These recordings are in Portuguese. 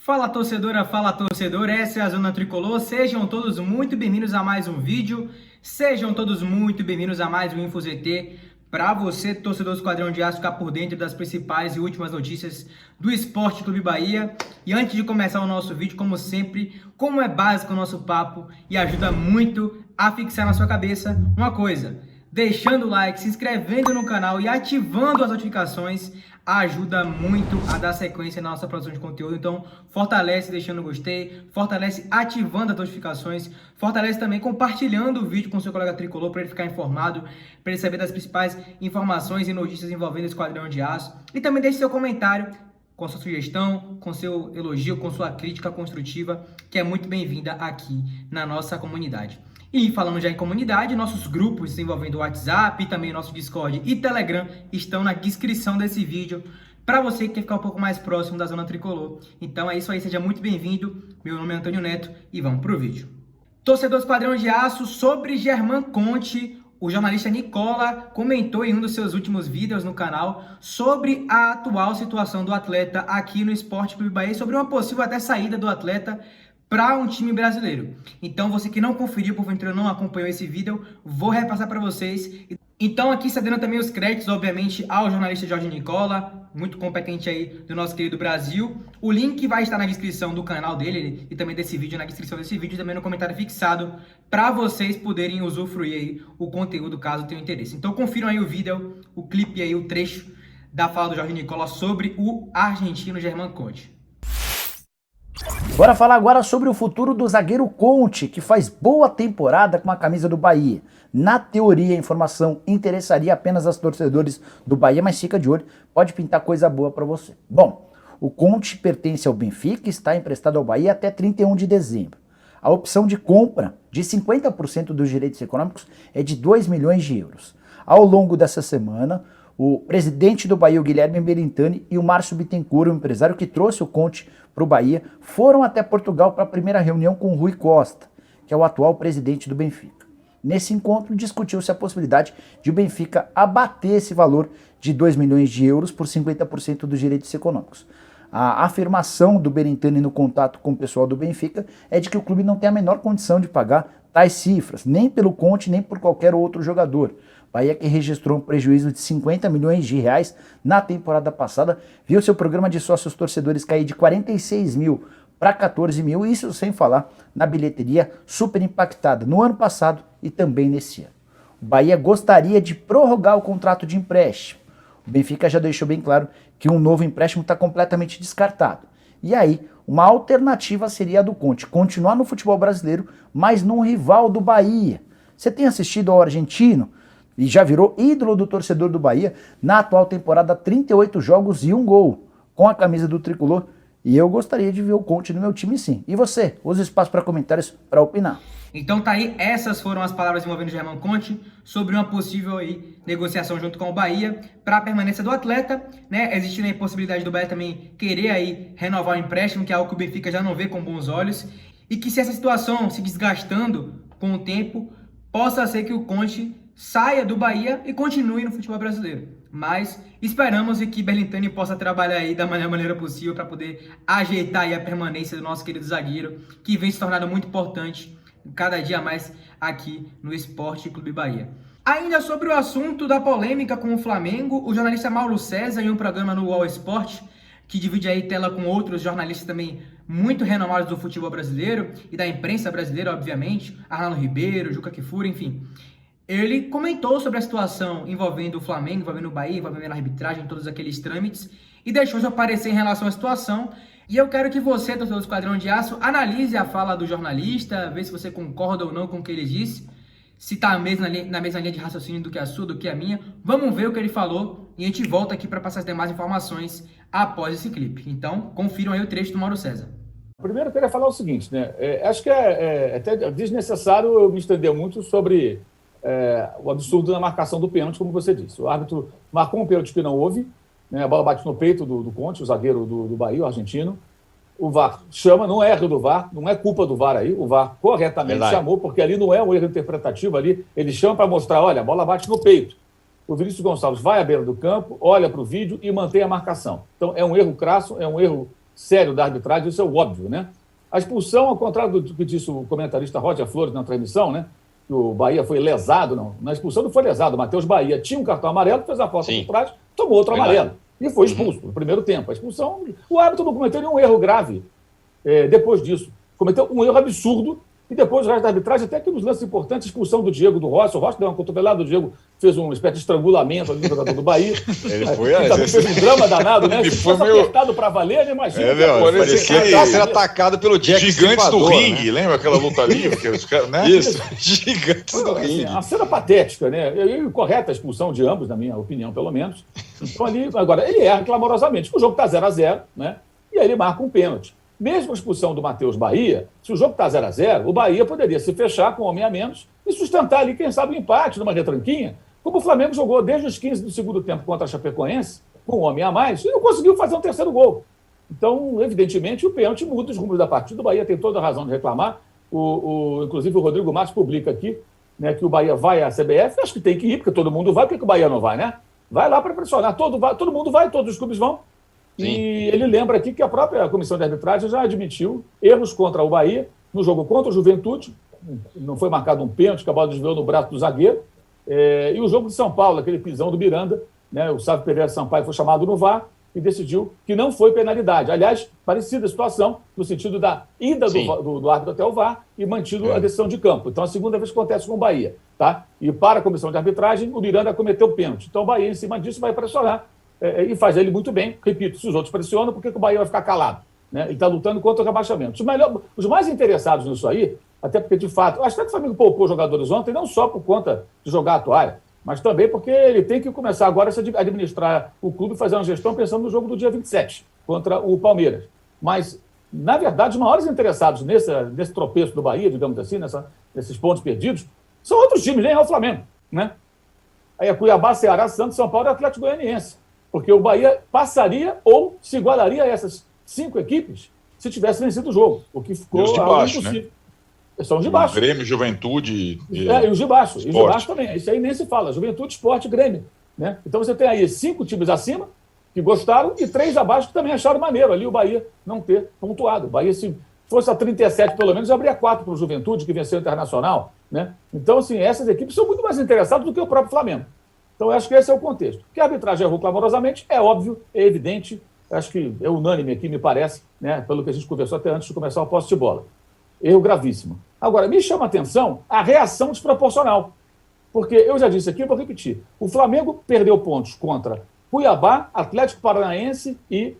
Fala torcedora, fala torcedor, essa é a Zona Tricolor, sejam todos muito bem-vindos a mais um vídeo, sejam todos muito bem-vindos a mais um InfoZT, para você, torcedor do Esquadrão de Aço, ficar por dentro das principais e últimas notícias do Esporte Clube Bahia. E antes de começar o nosso vídeo, como sempre, como é básico o nosso papo e ajuda muito a fixar na sua cabeça uma coisa, deixando o like, se inscrevendo no canal e ativando as notificações, ajuda muito a dar sequência na nossa produção de conteúdo. Então fortalece deixando o gostei, fortalece ativando as notificações, fortalece também compartilhando o vídeo com seu colega tricolor para ele ficar informado, para ele saber das principais informações e notícias envolvendo o Esquadrão de Aço. E também deixe seu comentário com sua sugestão, com seu elogio, com sua crítica construtiva, que é muito bem-vinda aqui na nossa comunidade. E falando já em comunidade, nossos grupos envolvendo o WhatsApp e também nosso Discord e Telegram estão na descrição desse vídeo para você que quer ficar um pouco mais próximo da Zona Tricolor. Então é isso aí, seja muito bem-vindo. Meu nome é Antônio Neto e vamos pro vídeo. Torcedor do Esquadrão de Aço, sobre Germán Conte, o jornalista Nicola comentou em um dos seus últimos vídeos no canal sobre a atual situação do atleta aqui no Esporte Clube Bahia, sobre uma possível até saída do atleta para um time brasileiro. Então, você que não conferiu, porventura não acompanhou esse vídeo, vou repassar para vocês. Então, aqui cedendo também os créditos, obviamente, ao jornalista Jorge Nicola, muito competente aí do nosso querido Brasil. O link vai estar na descrição do canal dele e também desse vídeo, na descrição desse vídeo, também no comentário fixado, para vocês poderem usufruir aí o conteúdo, caso tenham interesse. Então, confiram aí o vídeo, o clipe aí, o trecho da fala do Jorge Nicola sobre o argentino Germán Conte. Bora falar agora sobre o futuro do zagueiro Conte, que faz boa temporada com a camisa do Bahia. Na teoria, a informação interessaria apenas aos torcedores do Bahia, mas fica de olho, pode pintar coisa boa para você. Bom, o Conte pertence ao Benfica e está emprestado ao Bahia até 31 de dezembro. A opção de compra de 50% dos direitos econômicos é de 2 milhões de euros. Ao longo dessa semana, o presidente do Bahia, o Guilherme Belintani, e o Márcio Bittencourt, o empresário que trouxe o Conte para o Bahia, foram até Portugal para a primeira reunião com o Rui Costa, que é o atual presidente do Benfica. Nesse encontro, discutiu-se a possibilidade de o Benfica abater esse valor de 2 milhões de euros por 50% dos direitos econômicos. A afirmação do Belintani no contato com o pessoal do Benfica é de que o clube não tem a menor condição de pagar tais cifras, nem pelo Conte, nem por qualquer outro jogador. Bahia, que registrou um prejuízo de 50 milhões de reais na temporada passada, viu seu programa de sócios torcedores cair de 46 mil para 14 mil, isso sem falar na bilheteria super impactada no ano passado e também nesse ano. O Bahia gostaria de prorrogar o contrato de empréstimo. O Benfica já deixou bem claro que um novo empréstimo está completamente descartado. E aí, uma alternativa seria a do Conte, continuar no futebol brasileiro, mas num rival do Bahia. Você tem assistido ao argentino? E já virou ídolo do torcedor do Bahia na atual temporada, 38 jogos e 1 gol com a camisa do Tricolor. E eu gostaria de ver o Conte no meu time, sim. E você? Use o espaço para comentários para opinar. Então tá aí, essas foram as palavras envolvendo o Germán Conte sobre uma possível aí negociação junto com o Bahia para a permanência do atleta, né? Existindo a possibilidade do Bahia também querer aí renovar o empréstimo, que é algo que o Benfica já não vê com bons olhos, e que se essa situação se desgastando com o tempo, possa ser que o Conte saia do Bahia e continue no futebol brasileiro. Mas esperamos que Belintani possa trabalhar aí da melhor maneira possível para poder ajeitar aí a permanência do nosso querido zagueiro, que vem se tornando muito importante cada dia mais aqui no Esporte Clube Bahia. Ainda sobre o assunto da polêmica com o Flamengo, o jornalista Mauro César, em um programa no UOL Esporte, que divide aí tela com outros jornalistas também muito renomados do futebol brasileiro e da imprensa brasileira, obviamente, Arnaldo Ribeiro, Juca Kfouri, enfim. Ele comentou sobre a situação envolvendo o Flamengo, envolvendo o Bahia, envolvendo a arbitragem, todos aqueles trâmites, e deixou seu parecer em relação à situação. E eu quero que você, torcedor do Esquadrão de Aço, analise a fala do jornalista, vê se você concorda ou não com o que ele disse, se está na mesma linha de raciocínio do que a sua, do que a minha. Vamos ver o que ele falou e a gente volta aqui para passar as demais informações após esse clipe. Então, confiram aí o trecho do Mauro César. Primeiro, eu queria falar o seguinte, né? Acho que é até desnecessário eu me estender muito sobre o absurdo da marcação do pênalti, como você disse. O árbitro marcou um pênalti que não houve, né? A bola bate no peito do Conte, o zagueiro do Bahia, o argentino. O VAR chama, não é erro do VAR, não é culpa do VAR aí, o VAR corretamente chamou, porque ali não é um erro interpretativo, ali ele chama para mostrar, olha, a bola bate no peito. O Vinícius Gonçalves vai à beira do campo, olha para o vídeo e mantém a marcação. Então é um erro crasso, é um erro sério da arbitragem, isso é o óbvio, né? A expulsão, ao contrário do que disse o comentarista Roger Flores na transmissão, né? Que o Bahia foi lesado, não. Na expulsão não foi lesado. O Matheus Bahia tinha um cartão amarelo, fez a falta por trás, tomou outro amarelo e foi expulso no primeiro tempo. A expulsão, o árbitro não cometeu nenhum erro grave depois disso. Cometeu um erro absurdo. E depois o resto da arbitragem, até que nos lances importantes, expulsão do Diego do Rossi. O Rossi deu uma cotovelada, o Diego fez uma espécie de estrangulamento ali no jogador do Bahia. Ele foi, fez um drama danado, né? Ele Se foi fosse meio apertado pra valer, imagina. Parecia que ele estava sendo atacado pelo Jack Gigantes do Stripador, ringue, lembra aquela luta ali? Né? Isso, Gigantes do Assim, ringue. a cena patética, né? E correta a expulsão de ambos, na minha opinião, pelo menos. Então ali, agora, ele erra clamorosamente. O jogo está 0-0, né? E aí ele marca um pênalti. Mesmo a expulsão do Matheus Bahia, se o jogo está 0-0, o Bahia poderia se fechar com um homem a menos e sustentar ali, quem sabe, o empate numa retranquinha, como o Flamengo jogou desde os 15 do segundo tempo contra a Chapecoense, com um homem a mais, e não conseguiu fazer um terceiro gol. Então, evidentemente, o pênalti muda os rumos da partida. O Bahia tem toda a razão de reclamar. Inclusive, o Rodrigo Matos publica aqui, né, que o Bahia vai à CBF. Acho que tem que ir, porque todo mundo vai. Por que o Bahia não vai, né? Vai lá para pressionar. Todo mundo vai, todos os clubes vão. Sim. E ele lembra aqui que a própria comissão de arbitragem já admitiu erros contra o Bahia no jogo contra o Juventude. Não foi marcado um pênalti, que a bola desviou no braço do zagueiro. E o jogo de São Paulo, aquele pisão do Miranda, né, o Sávio Pereira Sampaio foi chamado no VAR e decidiu que não foi penalidade. Aliás, parecida a situação, no sentido da ida do árbitro até o VAR e mantido a decisão de campo. Então, a segunda vez que acontece com o Bahia. Tá? E para a comissão de arbitragem, o Miranda cometeu pênalti. Então, o Bahia, em cima disso, vai pressionar. E faz ele muito bem. Repito, se os outros pressionam, por que o Bahia vai ficar calado? Né? Ele está lutando contra o rebaixamento. Os mais interessados nisso aí, até porque, de fato, acho até que o Flamengo poupou jogadores ontem, não só por conta de jogar a toalha, mas também porque ele tem que começar agora a administrar o clube, fazer uma gestão pensando no jogo do dia 27, contra o Palmeiras. Mas, na verdade, os maiores interessados nesse tropeço do Bahia, digamos assim, nesses pontos perdidos, são outros times, nem é o Flamengo. Né? Aí é Cuiabá, Ceará, Santos, São Paulo e Atlético Goianiense. Porque o Bahia passaria ou se igualaria a essas 5 equipes se tivesse vencido o jogo, o que ficou de baixo, impossível. Né? São os de baixo. Grêmio, Juventude... E os de baixo. E os de baixo também. Isso aí nem se fala. Juventude, Sport e Grêmio. Né? Então você tem aí 5 times acima que gostaram e 3 abaixo que também acharam maneiro ali o Bahia não ter pontuado. O Bahia, se fosse a 37 pelo menos, abria 4 para o Juventude, que venceu o Internacional. Né? Então, assim, essas equipes são muito mais interessadas do que o próprio Flamengo. Então, eu acho que esse é o contexto. Que a arbitragem errou clamorosamente, é óbvio, é evidente, acho que é unânime aqui, me parece, né, pelo que a gente conversou até antes de começar o posse de bola. Erro gravíssimo. Agora, me chama a atenção a reação desproporcional. Porque eu já disse aqui, eu vou repetir. O Flamengo perdeu pontos contra Cuiabá, Atlético Paranaense e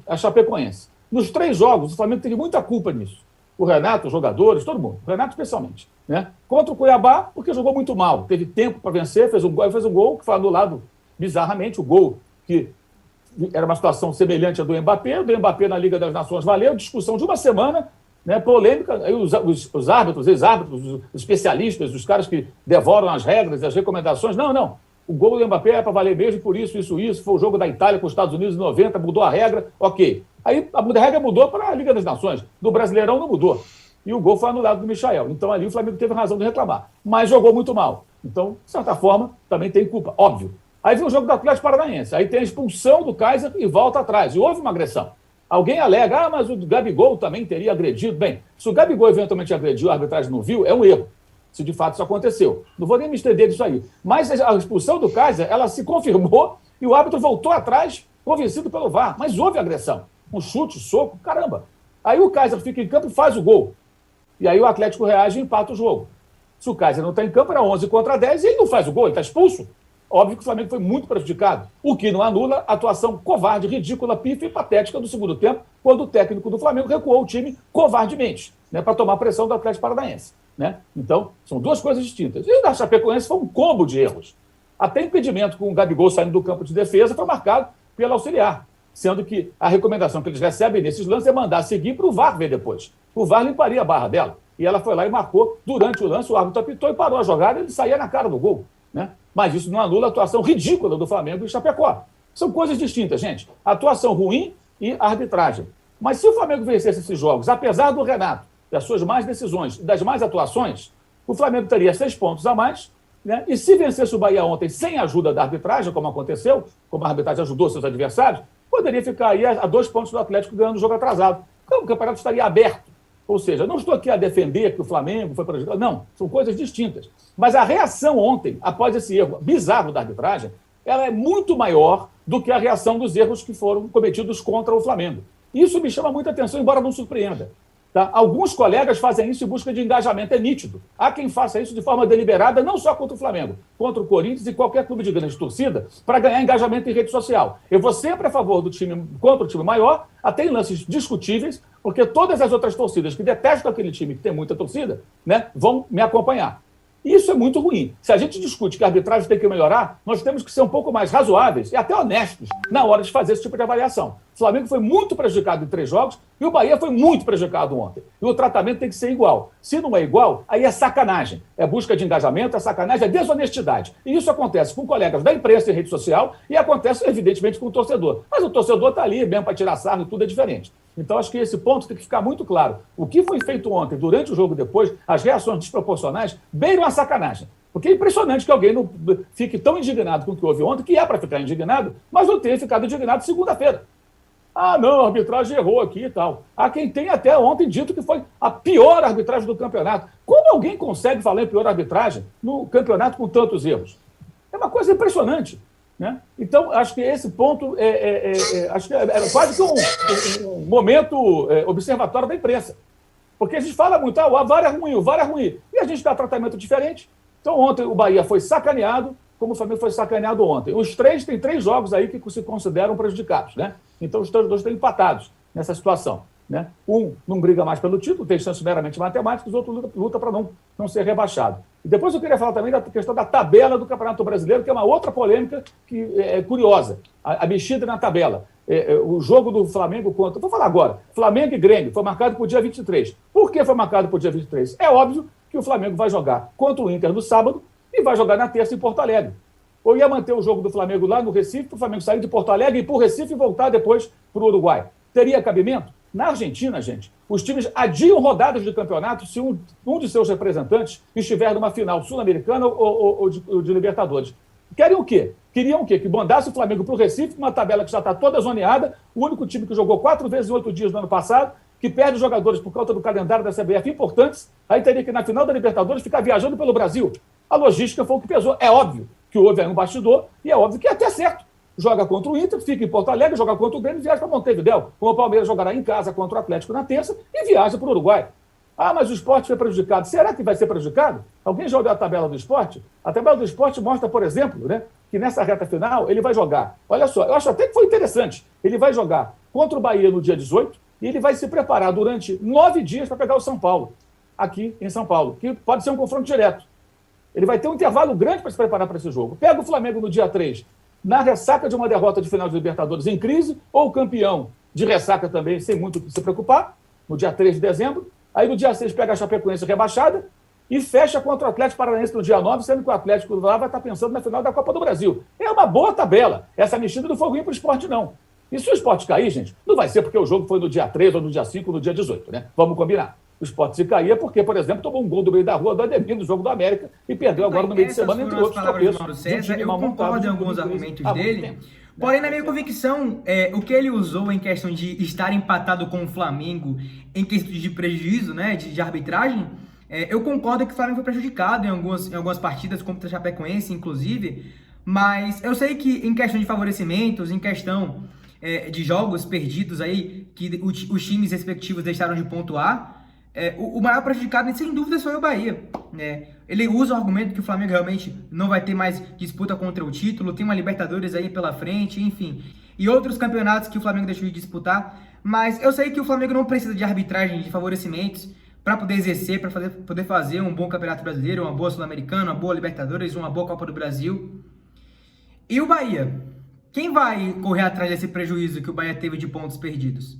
a Chapecoense. Nos 3 jogos, o Flamengo teve muita culpa nisso. O Renato, os jogadores, todo mundo. O Renato especialmente. Né? Contra o Cuiabá, porque jogou muito mal. Teve tempo para vencer, fez um gol que foi anulado bizarramente. O gol que era uma situação semelhante à do Mbappé. O do Mbappé na Liga das Nações valeu. Discussão de uma semana, né? Polêmica. Aí os árbitros, ex-árbitros, os especialistas, os caras que devoram as regras e as recomendações. Não. O gol do Mbappé é para valer mesmo, por isso. Foi o jogo da Itália com os Estados Unidos em 90, mudou a regra, ok. Aí a regra mudou para a Liga das Nações. Do Brasileirão não mudou. E o gol foi anulado do Michael. Então ali o Flamengo teve razão de reclamar. Mas jogou muito mal. Então, de certa forma, também tem culpa, óbvio. Aí vem o jogo do Atlético Paranaense. Aí tem a expulsão do Kaiser e volta atrás. E houve uma agressão. Alguém alega, mas o Gabigol também teria agredido. Bem, se o Gabigol eventualmente agrediu, a arbitragem não viu, é um erro. Se de fato isso aconteceu. Não vou nem me estender disso aí. Mas a expulsão do Kaiser, ela se confirmou e o árbitro voltou atrás, convencido pelo VAR. Mas houve agressão. Um chute, soco, caramba. Aí o Kaiser fica em campo e faz o gol. E aí o Atlético reage e empata o jogo. Se o Kaiser não está em campo, era 11 contra 10 e ele não faz o gol, ele está expulso. Óbvio que o Flamengo foi muito prejudicado, o que não anula a atuação covarde, ridícula, pífia e patética do segundo tempo, quando o técnico do Flamengo recuou o time covardemente, né, para tomar pressão do Atlético Paranaense. Né? Então, são 2 coisas distintas. E o da Chapecoense foi um combo de erros. Até impedimento com o Gabigol saindo do campo de defesa foi marcado pelo auxiliar, sendo que a recomendação que eles recebem nesses lances é mandar seguir para o VAR ver depois. O VAR limparia a barra dela. E ela foi lá e marcou durante o lance, o árbitro apitou e parou a jogada e ele saía na cara do gol. Né? Mas isso não anula a atuação ridícula do Flamengo e Chapecó. São coisas distintas, gente. A atuação ruim e a arbitragem. Mas se o Flamengo vencesse esses jogos, apesar do Renato, das suas mais decisões e das mais atuações, o Flamengo teria 6 pontos a mais, né? E se vencesse o Bahia ontem sem a ajuda da arbitragem, como aconteceu, como a arbitragem ajudou seus adversários, poderia ficar aí a 2 pontos do Atlético ganhando o jogo atrasado. Então, o campeonato estaria aberto. Ou seja, não estou aqui a defender que o Flamengo foi prejudicado. Não, são coisas distintas. Mas a reação ontem, após esse erro bizarro da arbitragem, ela é muito maior do que a reação dos erros que foram cometidos contra o Flamengo. Isso me chama muita atenção, embora não surpreenda. Tá? Alguns colegas fazem isso em busca de engajamento, é nítido. Há quem faça isso de forma deliberada, não só contra o Flamengo, contra o Corinthians e qualquer clube de grande torcida, para ganhar engajamento em rede social. Eu vou sempre a favor do time contra o time maior, até em lances discutíveis, porque todas as outras torcidas que detestam aquele time que tem muita torcida, né, vão me acompanhar. Isso é muito ruim. Se a gente discute que a arbitragem tem que melhorar, nós temos que ser um pouco mais razoáveis e até honestos na hora de fazer esse tipo de avaliação. O Flamengo foi muito prejudicado em 3 jogos e o Bahia foi muito prejudicado ontem. E o tratamento tem que ser igual. Se não é igual, aí é sacanagem. É busca de engajamento, é sacanagem, é desonestidade. E isso acontece com colegas da imprensa e rede social e acontece, evidentemente, com o torcedor. Mas o torcedor está ali mesmo para tirar sarro e tudo é diferente. Então, acho que esse ponto tem que ficar muito claro. O que foi feito ontem, durante o jogo depois, as reações desproporcionais, beiram a sacanagem. Porque é impressionante que alguém não fique tão indignado com o que houve ontem, que é para ficar indignado, mas não tenha ficado indignado segunda-feira. Ah, não, a arbitragem errou aqui e tal. Há quem tenha até ontem dito que foi a pior arbitragem do campeonato. Como alguém consegue falar em pior arbitragem no campeonato com tantos erros? É uma coisa impressionante. Né? Então, acho que esse ponto acho que é quase que um momento observatório da imprensa. Porque a gente fala muito, o VAR é ruim, o VAR é ruim. E a gente dá tratamento diferente. Então, ontem o Bahia foi sacaneado, como o Flamengo foi sacaneado ontem. Os 3 têm 3 jogos aí que se consideram prejudicados. Né? Então, os 2 estão empatados nessa situação. Né? Um não briga mais pelo título, tem chances meramente matemáticas, os outros lutam para não ser rebaixado. E depois eu queria falar também da questão da tabela do Campeonato Brasileiro, que é uma outra polêmica que é curiosa. A mexida na tabela. O jogo do Flamengo contra... Vou falar agora. Flamengo e Grêmio foi marcado para o dia 23. Por que foi marcado para o dia 23? É óbvio que o Flamengo vai jogar contra o Inter no sábado e vai jogar na terça em Porto Alegre. Ou ia manter o jogo do Flamengo lá no Recife, para o Flamengo sair de Porto Alegre e ir para o Recife e voltar depois para o Uruguai. Teria cabimento? Na Argentina, gente, os times adiam rodadas de campeonato se um de seus representantes estiver numa final sul-americana ou de Libertadores. Querem o quê? Queriam o quê? Que mandasse o Flamengo para o Recife, uma tabela que já está toda zoneada, o único time que jogou 4 vezes em 8 dias no ano passado, que perde jogadores por conta do calendário da CBF importantes, aí teria que, na final da Libertadores, ficar viajando pelo Brasil. A logística foi o que pesou. É óbvio que houve aí um bastidor e é óbvio que é até certo. Joga contra o Inter, fica em Porto Alegre, joga contra o Grêmio e viaja para Montevidéu. Como o Palmeiras jogará em casa contra o Atlético na terça e viaja para o Uruguai. Ah, mas o Sport foi prejudicado. Será que vai ser prejudicado? Alguém já olhou a tabela do Sport? A tabela do Sport mostra, por exemplo, né, que nessa reta final ele vai jogar. Olha só, eu acho até que foi interessante. Ele vai jogar contra o Bahia no dia 18 e ele vai se preparar durante 9 dias para pegar o São Paulo, aqui em São Paulo, que pode ser um confronto direto. Ele vai ter um intervalo grande para se preparar para esse jogo. Pega o Flamengo no dia 3, na ressaca de uma derrota de final de Libertadores em crise, ou o campeão de ressaca também, sem muito o que se preocupar, no dia 3 de dezembro. Aí no dia 6 pega a Chapecoense rebaixada e fecha contra o Atlético Paranaense no dia 9, sendo que o Atlético lá vai estar pensando na final da Copa do Brasil. É uma boa tabela. Essa mexida não foi ruim para o Sport, não. E se o Sport cair, gente, não vai ser porque o jogo foi no dia 3 ou no dia 5 ou no dia 18, né? Vamos combinar. O Sport se caía porque, por exemplo, tomou um gol do meio da rua do Ademir no jogo do América e perdeu agora no meio de semana, entre outros tropeços. Eu concordo em alguns argumentos dele, porém, na minha convicção, o que ele usou em questão de estar empatado com o Flamengo em questão de prejuízo, né, de arbitragem, eu concordo que o Flamengo foi prejudicado em algumas partidas, contra a Chapecoense, inclusive, mas eu sei que em questão de favorecimentos, em questão de jogos perdidos aí, que os times respectivos deixaram de pontuar, o maior prejudicado, sem dúvidas, foi o Bahia. Ele usa o argumento que o Flamengo realmente não vai ter mais disputa contra o título, tem uma Libertadores aí pela frente, enfim, e outros campeonatos que o Flamengo deixou de disputar, mas eu sei que o Flamengo não precisa de arbitragem, de favorecimentos, para poder exercer, para poder fazer um bom Campeonato Brasileiro, uma boa Sul-Americana, uma boa Libertadores, uma boa Copa do Brasil. E o Bahia? Quem vai correr atrás desse prejuízo que o Bahia teve de pontos perdidos?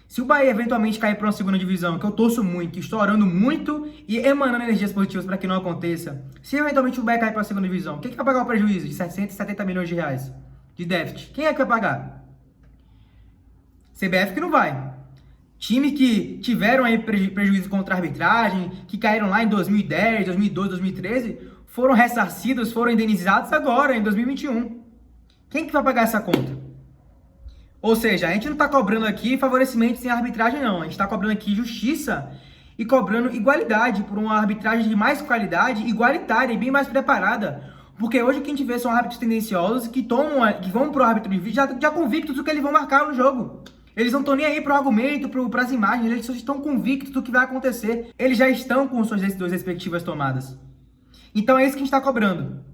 Se o Bahia eventualmente cair para uma segunda divisão, que eu torço muito, estou orando muito e emanando energias positivas para que não aconteça, se eventualmente o Bahia cair para a segunda divisão, quem que vai pagar o prejuízo de 670 milhões de reais de déficit? Quem é que vai pagar? CBF que não vai. Time que tiveram aí prejuízo contra a arbitragem, que caíram lá em 2010, 2012, 2013, foram ressarcidos, foram indenizados agora, em 2021. Quem que vai pagar essa conta? Ou seja, a gente não está cobrando aqui favorecimento sem arbitragem, não. A gente está cobrando aqui justiça e cobrando igualdade por uma arbitragem de mais qualidade, igualitária e bem mais preparada. Porque hoje o que a gente vê são árbitros tendenciosos que vão pro árbitro de vídeo já convictos do que eles vão marcar no jogo. Eles não estão nem aí pro argumento, para as imagens, eles só estão convictos do que vai acontecer. Eles já estão com suas decisões respectivas tomadas. Então é isso que a gente está cobrando.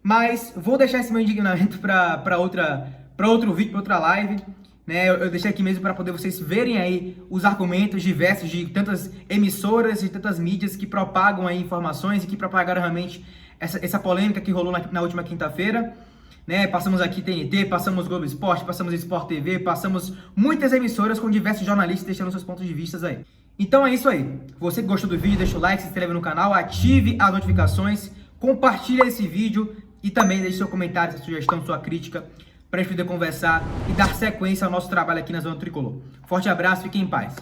Mas vou deixar esse meu indignamento para outro vídeo, para outra live. Né? Eu deixei aqui mesmo para poder vocês verem aí os argumentos diversos de tantas emissoras e tantas mídias que propagam aí informações e que propagaram realmente essa polêmica que rolou na última quinta-feira. Né? Passamos aqui TNT, passamos Globo Esporte, passamos Sport TV, passamos muitas emissoras com diversos jornalistas deixando seus pontos de vista aí. Então é isso aí. Você que gostou do vídeo, deixa o like, se inscreve no canal, ative as notificações, compartilha esse vídeo e também deixe seu comentário, sua sugestão, sua crítica, para a gente poder conversar e dar sequência ao nosso trabalho aqui na Zona Tricolor. Forte abraço e fiquem em paz.